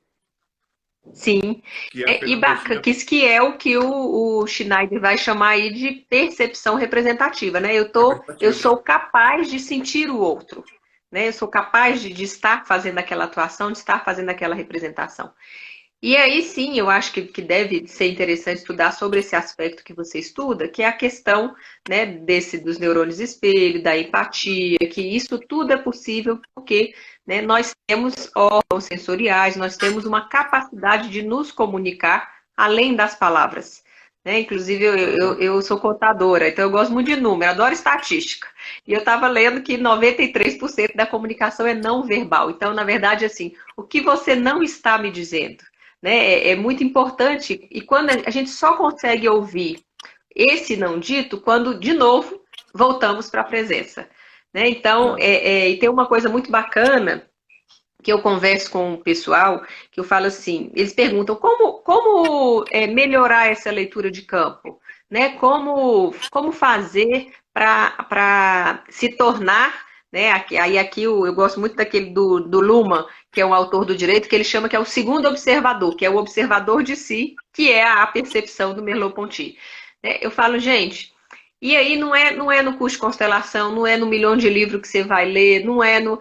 Sim, Que é a e bacana, fenomenologia. que isso que é o que o Schneider vai chamar aí de percepção representativa, né? Eu Representativa. sou capaz de sentir o outro, né? Eu sou capaz de estar fazendo aquela atuação, de estar fazendo aquela representação. E aí sim, eu acho que deve ser interessante estudar sobre esse aspecto que você estuda, que é a questão, né, dos neurônios espelho, da empatia, que isso tudo é possível porque, né, nós temos órgãos sensoriais, nós temos uma capacidade de nos comunicar além das palavras. Né? Inclusive, eu sou contadora, então eu gosto muito de número, adoro estatística. E eu estava lendo que 93% da comunicação é não verbal. Então, na verdade, assim, o que você não está me dizendo? Né? É muito importante. E quando a gente só consegue ouvir esse não dito, quando, de novo, voltamos para a presença. Né? Então, e tem uma coisa muito bacana que eu converso com o pessoal, que eu falo assim, eles perguntam como melhorar essa leitura de campo, né? Como fazer para se tornar, né? Aqui eu gosto muito daquele do Luhmann, que é um autor do direito, que ele chama que é o segundo observador, que é o observador de si, que é a percepção do Merleau-Ponty. Né? Eu falo, gente, e aí não é no curso de constelação, não é no milhão de livros que você vai ler, não é no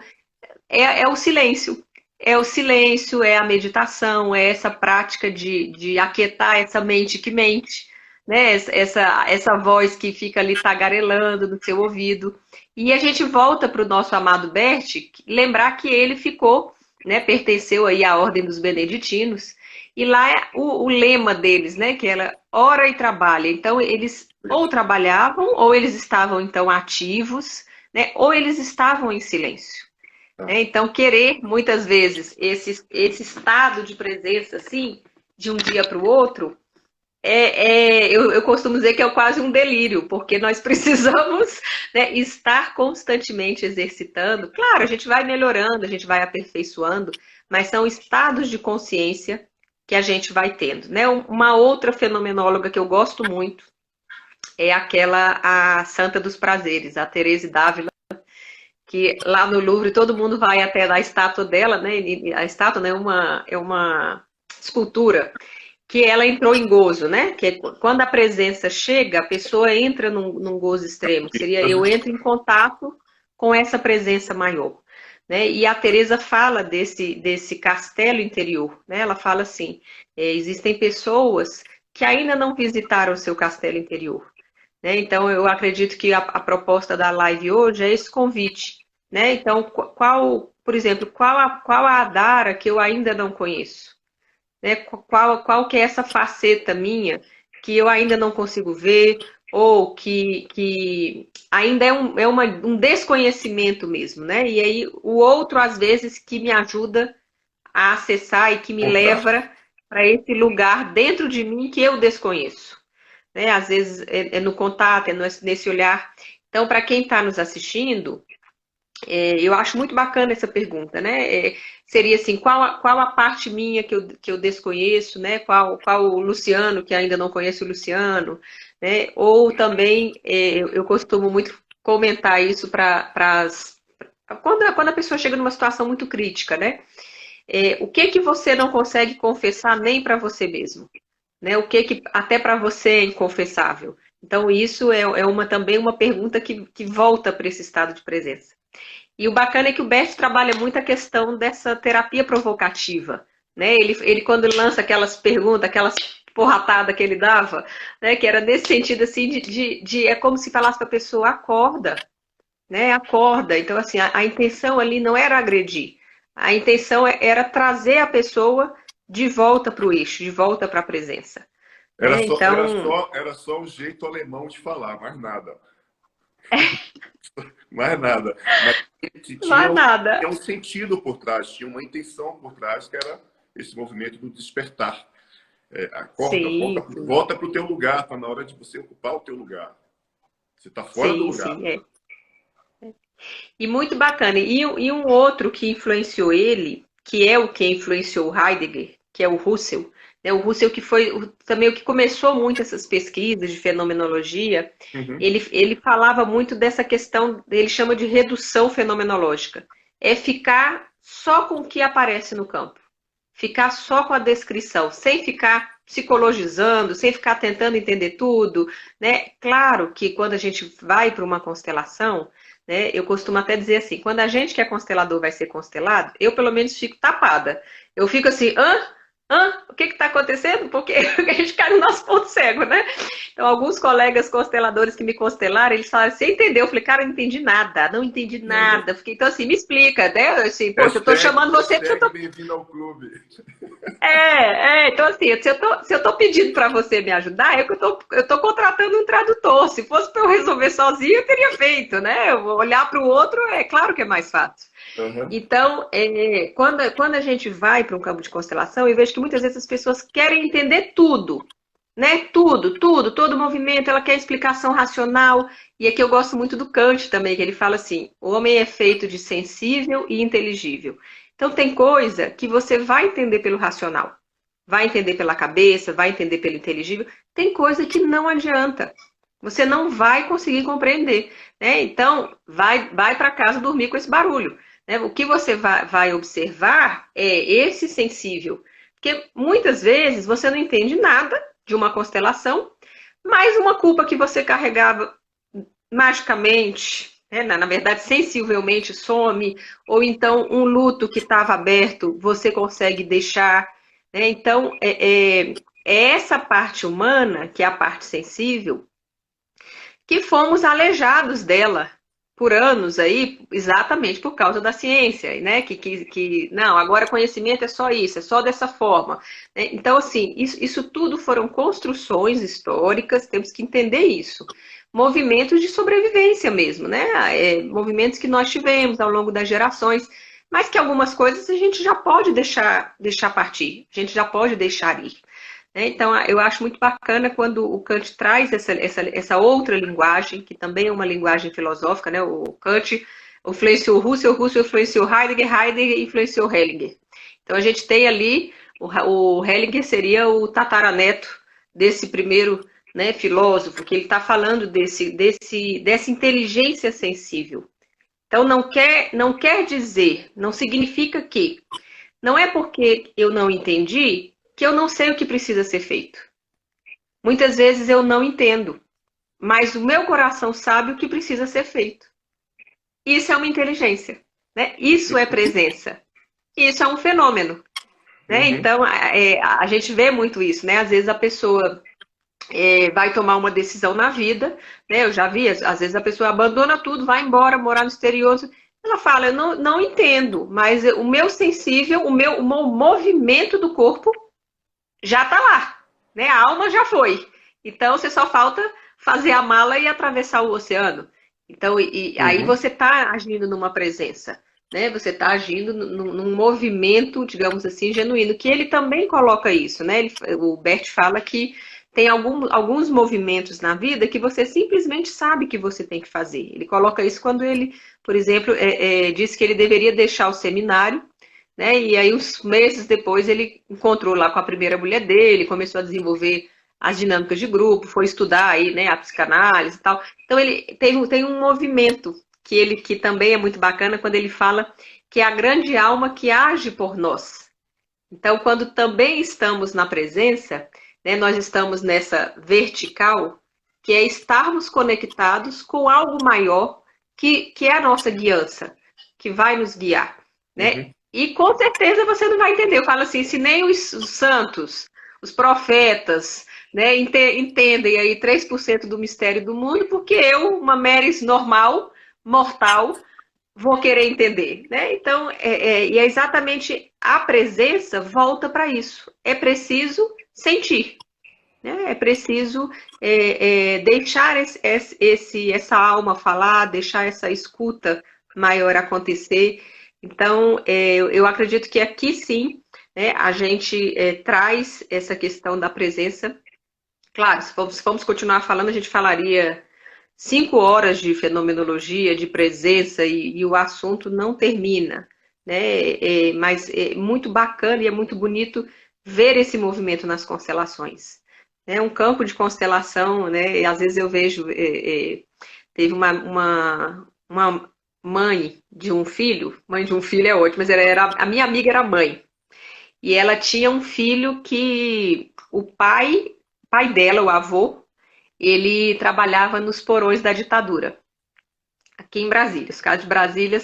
é o silêncio. É o silêncio, é a meditação, é essa prática de aquietar essa mente que mente, né? Essa voz que fica ali tagarelando no seu ouvido. E a gente volta para o nosso amado Bert, lembrar que ele ficou, né, pertenceu aí à Ordem dos Beneditinos, e lá é o lema deles, né, que era ora e trabalha. Então, eles ou trabalhavam, ou eles estavam, então, ativos, né, ou eles estavam em silêncio. Então, querer, muitas vezes, esse estado de presença, assim, de um dia para o outro, eu costumo dizer que é quase um delírio, porque nós precisamos, né, estar constantemente exercitando. Claro, a gente vai melhorando, a gente vai aperfeiçoando, mas são estados de consciência que a gente vai tendo. Né? Uma outra fenomenóloga que eu gosto muito é a Santa dos Prazeres, a Teresa d'Ávila, que lá no Louvre todo mundo vai até a estátua dela, né? A estátua, né, é uma escultura que ela entrou em gozo, né? Que é quando a presença chega, a pessoa entra num gozo extremo, que seria eu entro em contato com essa presença maior. Né? E a Teresa fala desse castelo interior, né? Ela fala assim, existem pessoas que ainda não visitaram o seu castelo interior. Né? Então, eu acredito que a proposta da live hoje é esse convite. Né? Então, por exemplo, qual a Adara que eu ainda não conheço? Né? Qual que é essa faceta minha que eu ainda não consigo ver ou que ainda um desconhecimento mesmo, né? E aí o outro, às vezes, que me ajuda a acessar e que me leva para esse lugar dentro de mim que eu desconheço. Né? Às vezes é no contato, é nesse olhar. Então, para quem está nos assistindo, eu acho muito bacana essa pergunta, né? Seria assim, qual a parte minha que eu desconheço, né? Qual o Luciano, que ainda não conhece o Luciano, né? Ou também, eu costumo muito comentar isso quando a pessoa chega numa situação muito crítica, né? O que você não consegue confessar nem para você mesmo? Né? O que até para você é inconfessável? Então, isso também uma pergunta que volta para esse estado de presença. E o bacana é que o Bert trabalha muito a questão dessa terapia provocativa. Né? Ele quando lança aquelas perguntas, aquelas porratadas que ele dava, né? Que era nesse sentido assim, é como se falasse para a pessoa, acorda, né? Acorda. Então, assim, a intenção ali não era agredir. A intenção era trazer a pessoa de volta para o eixo, de volta para a presença. Era Né? só, Então, era só o jeito alemão de falar, mais nada. Mais nada. Mas não há nada. tinha um sentido por trás, tinha uma intenção por trás, que era esse movimento do despertar. Acorda, Sim, volta para o teu lugar, está na hora de você ocupar o teu lugar. Você está fora do sim, lugar. sim, E muito bacana. E um outro que influenciou ele, que é o que influenciou o Heidegger, que é o Russell. Né? O Russell que foi também o que começou muito essas pesquisas de fenomenologia. Uhum. Ele falava muito dessa questão, ele chama de redução fenomenológica. É ficar só com o que aparece no campo. Ficar só com a descrição, sem ficar psicologizando, sem ficar tentando entender tudo. Né? Claro que quando a gente vai para uma constelação, né, eu costumo até dizer assim, quando a gente que é constelador vai ser constelado, eu pelo menos fico tapada. Eu fico assim, hã? O que está acontecendo? Porque a gente cai no nosso ponto cego, né? Então, alguns colegas consteladores que me constelaram, eles falaram, você entendeu? Eu falei, cara, eu não entendi nada, não entendi Uhum. nada. Fiquei, então, assim, me explica, né? Assim, poxa, eu estou Hashtag, chamando você porque eu hashtag tô. bem-vindo ao clube. Então assim, se eu tô pedindo para você me ajudar, eu tô contratando um tradutor. Se fosse para eu resolver sozinho, eu teria feito, né? Eu vou olhar para o outro, é claro que é mais fácil. Uhum. Então, quando a gente vai para um campo de constelação, eu vejo que muitas vezes as pessoas querem entender tudo, né? Tudo, tudo, todo movimento, ela quer explicação racional. E aqui eu gosto muito do Kant também, que ele fala assim: o homem é feito de sensível e inteligível. Então, tem coisa que você vai entender pelo racional, vai entender pela cabeça, vai entender pelo inteligível. Tem coisa que não adianta. Você não vai conseguir compreender, né? Então, vai para casa dormir com esse barulho, né? O que você vai observar é esse sensível. Porque muitas vezes você não entende nada de uma constelação, mas uma culpa que você carregava magicamente, né, na verdade, sensivelmente some, ou então um luto que estava aberto, você consegue deixar. Né? Então, é essa parte humana, que é a parte sensível, que fomos alejados dela por anos aí, exatamente por causa da ciência, né? Que não, agora conhecimento é só isso, é só dessa forma. Né? Então, assim, isso tudo foram construções históricas, temos que entender isso. Movimentos de sobrevivência mesmo, né? Movimentos que nós tivemos ao longo das gerações, mas que algumas coisas a gente já pode deixar partir, a gente já pode deixar ir. Né? Então, eu acho muito bacana quando o Kant traz essa outra linguagem, que também é uma linguagem filosófica, né? O Kant influenciou o Russell influenciou Heidegger, Heidegger influenciou Hellinger. Então, a gente tem ali, o Hellinger seria o tataraneto desse primeiro, né, filósofo, que ele está falando dessa inteligência sensível. Então, não quer dizer, não significa que não é porque eu não entendi que eu não sei o que precisa ser feito. Muitas vezes eu não entendo, mas o meu coração sabe o que precisa ser feito. Isso é uma inteligência, né? Isso é presença. Isso é um fenômeno, né? Uhum. Então, a gente vê muito isso, né? Às vezes a pessoa vai tomar uma decisão na vida, né? Eu já vi, às vezes a pessoa abandona tudo, vai embora, morar no exterior. Ela fala, eu não entendo, mas o meu sensível, o movimento do corpo já está lá, né? A alma já foi. Então você só falta fazer a mala e atravessar o oceano. Então, aí Uhum. você está agindo numa presença, né? Você está agindo num movimento, digamos assim, genuíno, que ele também coloca isso, né? O Bert fala que tem alguns movimentos na vida que você simplesmente sabe que você tem que fazer. Ele coloca isso quando ele, por exemplo, diz que ele deveria deixar o seminário, né? E aí, uns meses depois, ele encontrou lá com a primeira mulher dele, começou a desenvolver as dinâmicas de grupo, foi estudar aí, né, a psicanálise e tal. Então, ele tem um movimento que também é muito bacana quando ele fala que é a grande alma que age por nós. Então, quando também estamos na presença, né, nós estamos nessa vertical, que é estarmos conectados com algo maior, que é a nossa guiança, que vai nos guiar, né? Uhum. E com certeza você não vai entender. Eu falo assim, se nem os santos, os profetas, né, entendem aí 3% do mistério do mundo, porque eu, uma meres normal, mortal, vou querer entender, né? Então, e é exatamente a presença volta para isso. É preciso sentir, né? É preciso deixar essa alma falar, deixar essa escuta maior acontecer. Então, eu acredito que aqui sim, né, a gente traz essa questão da presença. Claro, se formos continuar falando, a gente falaria 5 horas de fenomenologia, de presença, e o assunto não termina, né? Mas é muito bacana e é muito bonito ver esse movimento nas constelações. É um campo de constelação, né? E às vezes eu vejo, teve uma mãe de um filho é ótimo, mas a minha amiga era mãe, e ela tinha um filho que o pai dela, o avô, ele trabalhava nos porões da ditadura, aqui em Brasília. Os caras de Brasília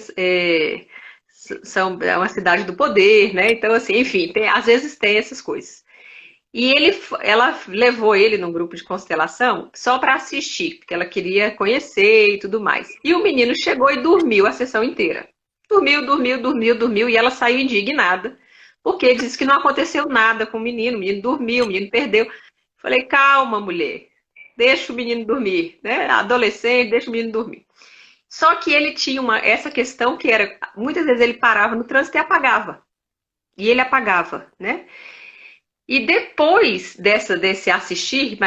é uma cidade do poder, né? Então, assim, enfim, às vezes tem essas coisas. E ela levou ele num grupo de constelação só para assistir, porque ela queria conhecer e tudo mais. E o menino chegou e dormiu a sessão inteira. Dormiu, e ela saiu indignada, porque disse que não aconteceu nada com o menino dormiu, o menino perdeu. Falei, calma, mulher, deixa o menino dormir, né? Adolescente, deixa o menino dormir. Só que ele tinha essa questão que era, muitas vezes ele parava no trânsito e apagava. E ele apagava, né? E depois desse assistir,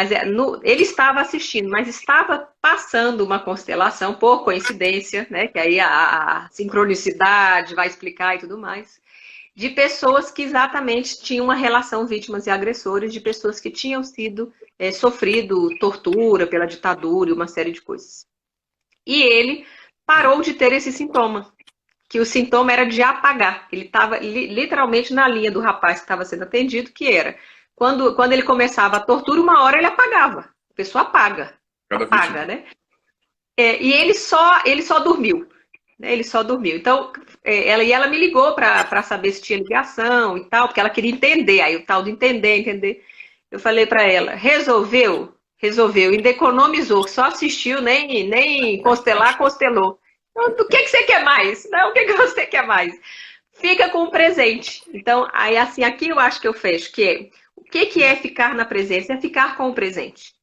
ele estava assistindo, mas estava passando uma constelação, por coincidência, né? Que aí a sincronicidade vai explicar e tudo mais, de pessoas que exatamente tinham uma relação vítimas e agressores, de pessoas que tinham sofrido tortura pela ditadura e uma série de coisas. E ele parou de ter esse sintoma, que o sintoma era de apagar. Ele estava literalmente na linha do rapaz que estava sendo atendido, que era, quando ele começava a tortura, uma hora ele apagava. A pessoa apaga, né? E ele só dormiu. Né? Ele só dormiu. Então, ela me ligou para saber se tinha ligação e tal, porque ela queria entender. Aí o tal do entender. Eu falei para ela, resolveu, ainda economizou, só assistiu, nem constelou. O que você quer mais? Não, o que você quer mais? Fica com o presente. Então, aí assim, aqui eu acho que eu fecho, o que é ficar na presença? É ficar com o presente.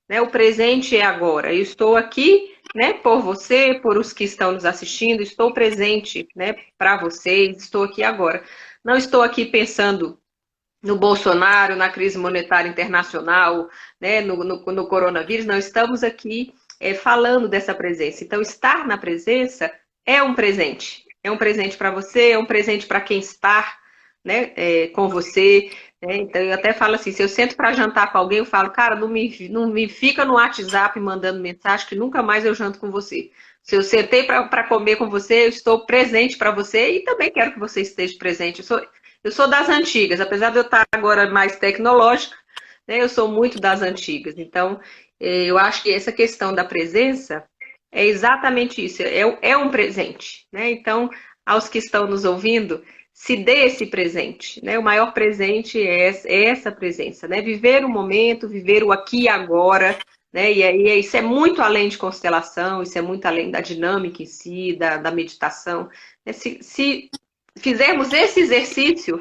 Né? O presente é agora. Eu estou aqui, né, por você, por os que estão nos assistindo, estou presente, né, para vocês, estou aqui agora. Não estou aqui pensando no Bolsonaro, na crise monetária internacional, né, no coronavírus, não, estamos aqui falando dessa presença. Então, estar na presença é um presente. É um presente para você, é um presente para quem está, né, com você. Né? Então, eu até falo assim, se eu sento para jantar com alguém, eu falo, cara, não me fica no WhatsApp mandando mensagem que nunca mais eu janto com você. Se eu sentei para comer com você, eu estou presente para você e também quero que você esteja presente. Eu sou das antigas, apesar de eu estar agora mais tecnológica, né, eu sou muito das antigas. Então, eu acho que essa questão da presença é exatamente isso, é um presente. Né? Então, aos que estão nos ouvindo, se dê esse presente. Né? O maior presente é essa presença. Né? Viver o momento, viver o aqui e agora. Né? E aí, isso é muito além de constelação, isso é muito além da dinâmica em si, da meditação. Né? Se fizermos esse exercício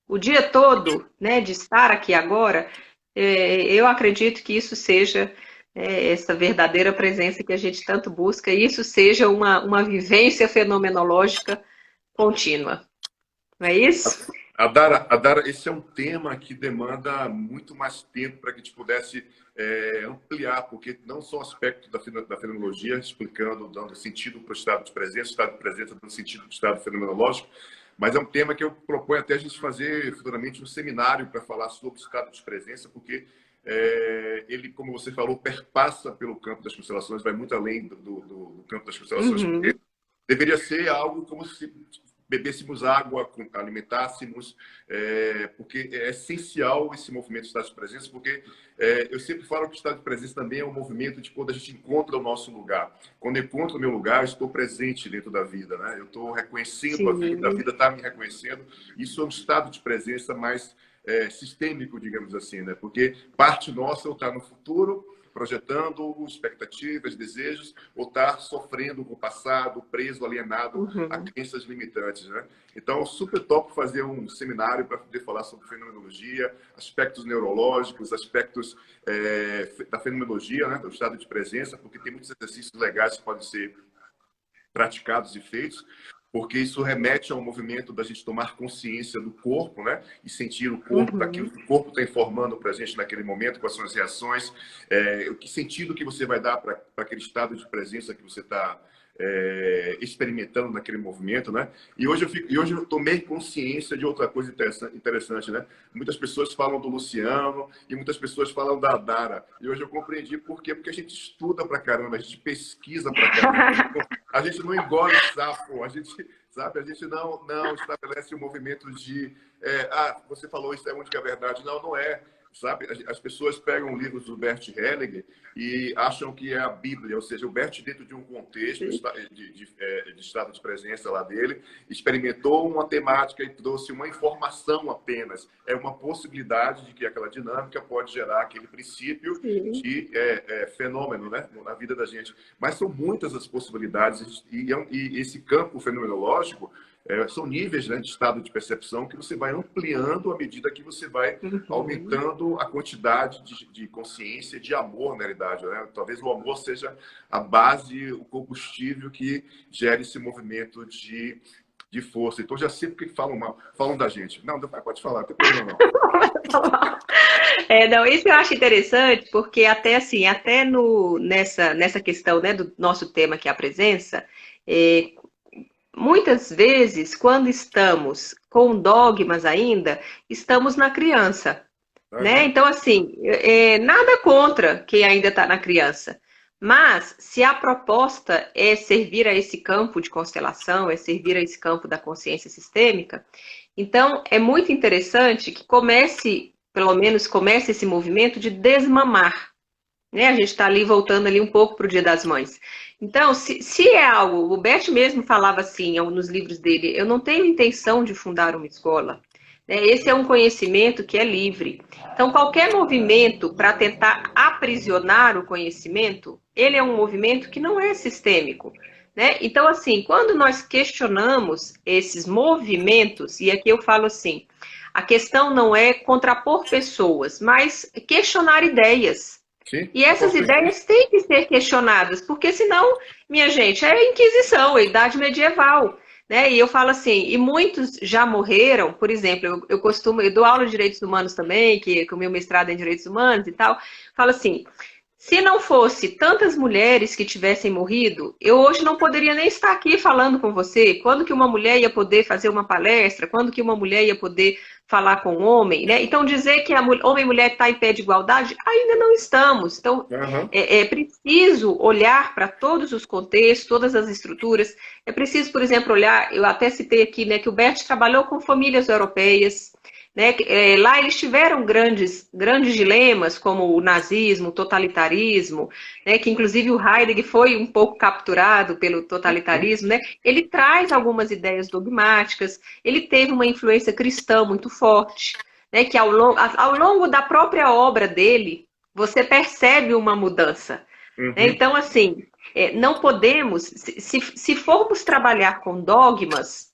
o dia todo, né, de estar aqui agora, eu acredito que isso seja essa verdadeira presença que a gente tanto busca, e isso seja uma vivência fenomenológica contínua. Não é isso? Adara, esse é um tema que demanda muito mais tempo para que a gente pudesse ampliar, porque não só o aspecto da fenomenologia, explicando, dando sentido para o estado de presença dando sentido para o estado fenomenológico, mas é um tema que eu proponho até a gente fazer futuramente um seminário para falar sobre o estado de presença, porque ele, como você falou, perpassa pelo campo das constelações, vai muito além do campo das constelações, porque deveria ser algo como se bebêssemos água, alimentássemos, porque é essencial esse movimento de estado de presença, porque eu sempre falo que o estado de presença também é um movimento de quando a gente encontra o nosso lugar. Quando eu encontro o meu lugar, eu estou presente dentro da vida, né? Eu estou reconhecendo a vida está me reconhecendo. Isso é um estado de presença mais sistêmico, digamos assim, né? Porque parte nossa é estar no futuro, projetando expectativas, desejos, ou estar sofrendo com o passado, preso, alienado a crenças limitantes, né? Então, super top fazer um seminário para poder falar sobre fenomenologia, aspectos neurológicos, aspectos da fenomenologia, né? Do estado de presença, porque tem muitos exercícios legais que podem ser praticados e feitos, porque isso remete ao movimento da gente tomar consciência do corpo, né? E sentir o corpo, daquilo que o corpo está informando para a gente naquele momento, quais são as reações, que sentido que você vai dar para aquele estado de presença que você está experimentando naquele movimento, né? E hoje eu tomei consciência de outra coisa interessante, né? Muitas pessoas falam do Luciano e muitas pessoas falam da Adara. E hoje eu compreendi por quê? Porque a gente estuda pra caramba, a gente pesquisa pra caramba. A gente não engole sapo, a gente não estabelece um movimento de você falou isso é a única verdade. Não é. sabe? As pessoas pegam livros do Bert Hellinger e acham que é a Bíblia, ou seja, o Bert, dentro de um contexto de estado de presença lá dele, experimentou uma temática e trouxe uma informação apenas. É uma possibilidade de que aquela dinâmica pode gerar aquele princípio de fenômeno, né, na vida da gente. Mas são muitas as possibilidades e esse campo fenomenológico são níveis, né, de estado de percepção que você vai ampliando à medida que você vai aumentando a quantidade de consciência, de amor, na realidade. Né? Talvez o amor seja a base, o combustível que gere esse movimento de força. Então, já sei porque falam da gente. Não, pode falar, não tem problema não. Não, isso eu acho interessante, porque até assim, nessa questão, né, do nosso tema, que é a presença, muitas vezes, quando estamos com dogmas ainda, estamos na criança, né? Então, assim, nada contra quem ainda está na criança. Mas, se a proposta é servir a esse campo de constelação, é servir a esse campo da consciência sistêmica, então é muito interessante que pelo menos comece esse movimento de desmamar. Né? A gente está ali voltando ali um pouco para o Dia das Mães. Então, se é algo, o Bert mesmo falava assim nos livros dele, eu não tenho intenção de fundar uma escola. Esse é um conhecimento que é livre. Então, qualquer movimento para tentar aprisionar o conhecimento, ele é um movimento que não é sistêmico. Né? Então, assim, quando nós questionamos esses movimentos, e aqui eu falo assim, a questão não é contrapor pessoas, mas questionar ideias. Sim, e essas ideias têm que ser questionadas, porque senão, minha gente, é Inquisição, é Idade Medieval. Né? E eu falo assim, e muitos já morreram, por exemplo, eu dou aula de Direitos Humanos também, que o meu mestrado é em Direitos Humanos e tal, falo assim, se não fosse tantas mulheres que tivessem morrido, eu hoje não poderia nem estar aqui falando com você. Quando que uma mulher ia poder fazer uma palestra? Quando que uma mulher ia poder falar com um homem? Né? Então, dizer que homem e mulher está em pé de igualdade, ainda não estamos. Então, é preciso olhar para todos os contextos, todas as estruturas. É preciso, por exemplo, olhar, eu até citei aqui, né, que o Bert trabalhou com famílias europeias. Né? Lá eles tiveram grandes dilemas, como o nazismo, o totalitarismo, né? Que inclusive o Heidegger foi um pouco capturado pelo totalitarismo. Né? Ele traz algumas ideias dogmáticas, ele teve uma influência cristã muito forte, né? Que ao longo da própria obra dele, você percebe uma mudança. Né? Então, assim, não podemos, se formos trabalhar com dogmas,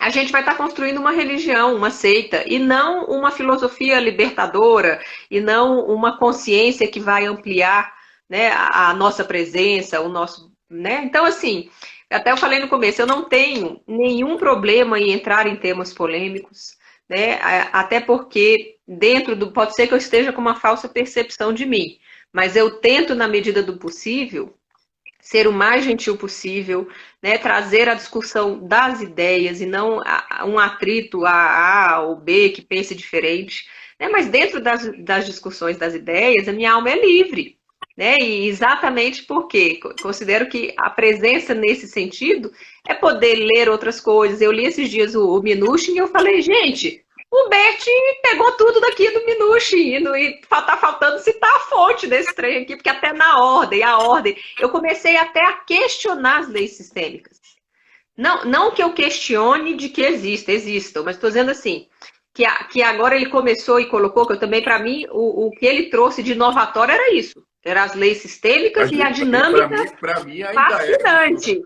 a gente vai estar construindo uma religião, uma seita, e não uma filosofia libertadora, e não uma consciência que vai ampliar, né, a nossa presença, o nosso... Né? Então, assim, até eu falei no começo, eu não tenho nenhum problema em entrar em temas polêmicos, né? Até porque pode ser que eu esteja com uma falsa percepção de mim, mas eu tento, na medida do possível, ser o mais gentil possível, né, trazer a discussão das ideias e não um atrito a ou B que pense diferente. Né, mas dentro das discussões das ideias, a minha alma é livre. Né, e exatamente porque considero que a presença nesse sentido é poder ler outras coisas. Eu li esses dias o Minuchin e eu falei, gente... O Bert pegou tudo daqui do Minuchin e tá faltando citar a fonte desse trem aqui, porque até a ordem, eu comecei até a questionar as leis sistêmicas. Não que eu questione de que existam, mas estou dizendo assim, que agora ele começou e colocou, que eu também, para mim, o que ele trouxe de inovatório era isso, eram as leis sistêmicas e a dinâmica pra mim ainda fascinante.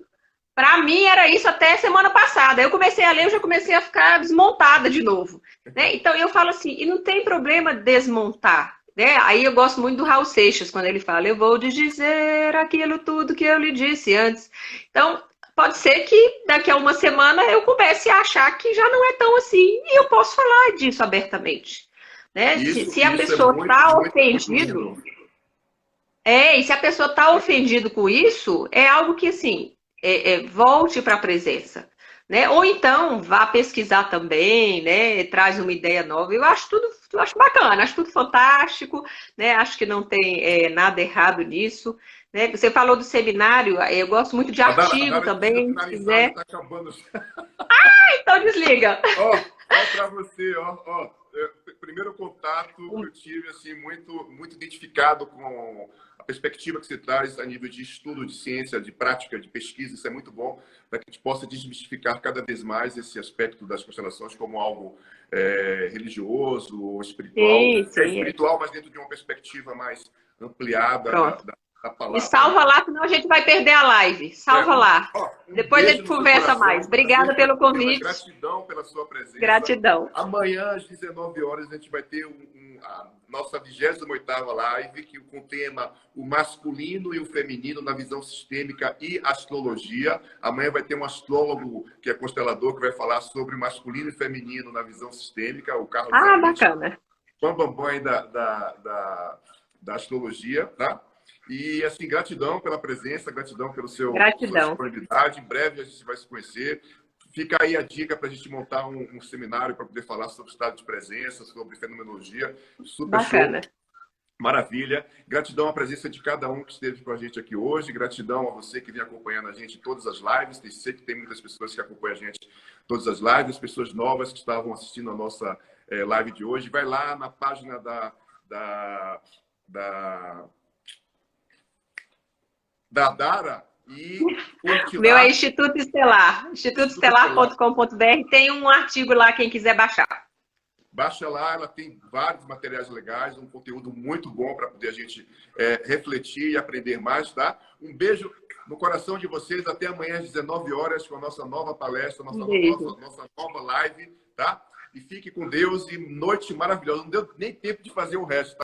Para mim era isso até semana passada. Eu comecei a ler, eu já comecei a ficar desmontada de novo. Né? Então eu falo assim, e não tem problema desmontar. Né? Aí eu gosto muito do Raul Seixas, quando ele fala, eu vou te dizer aquilo tudo que eu lhe disse antes. Então, pode ser que daqui a uma semana eu comece a achar que já não é tão assim, e eu posso falar disso abertamente. Né? Se a pessoa está ofendido... e se a pessoa está ofendida com isso, é algo que, assim... volte para a presença, né? Ou então vá pesquisar também, né? Traz uma ideia nova. Eu acho bacana, acho tudo fantástico, né? Acho que não tem nada errado nisso. Né? Você falou do seminário, eu gosto muito de artigo também, se quiser. Tá acabando. Então desliga. Ó para você, ó. primeiro contato que eu tive, assim, muito identificado com a perspectiva que você traz a nível de estudo, de ciência, de prática, de pesquisa. Isso é muito bom para que a gente possa desmistificar cada vez mais esse aspecto das constelações como algo religioso ou espiritual. Sim. É espiritual, mas dentro de uma perspectiva mais ampliada da E palavra. salva lá, senão a gente vai perder a live. Salva lá. Depois a gente conversa mais. Obrigada pelo convite. Gratidão pela sua presença. Gratidão. Amanhã, às 19 horas, a gente vai ter a nossa 28ª live com o tema o masculino e o feminino na visão sistêmica e astrologia. Amanhã vai ter um astrólogo que é constelador que vai falar sobre o masculino e feminino na visão sistêmica, o Carlos bacana. Bambam da astrologia, tá? E, assim, gratidão pela presença, gratidão pela sua disponibilidade. Em breve a gente vai se conhecer. Fica aí a dica para a gente montar um seminário para poder falar sobre estado de presença, sobre fenomenologia. Super bacana. Show. Maravilha. Gratidão à presença de cada um que esteve com a gente aqui hoje. Gratidão a você que vem acompanhando a gente em todas as lives. Sei que tem muitas pessoas que acompanham a gente em todas as lives, as pessoas novas que estavam assistindo a nossa live de hoje. Vai lá na página da Dara e o meu é Instituto Estelar, institutoestelar.com.br. Tem um artigo lá, quem quiser baixar. Baixa lá, ela tem vários materiais legais, um conteúdo muito bom para poder a gente refletir e aprender mais, tá? Um beijo no coração de vocês. Até amanhã às 19 horas com a nossa nova palestra, nossa nova live, tá? E fique com Deus e noite maravilhosa. Não deu nem tempo de fazer o resto, tá?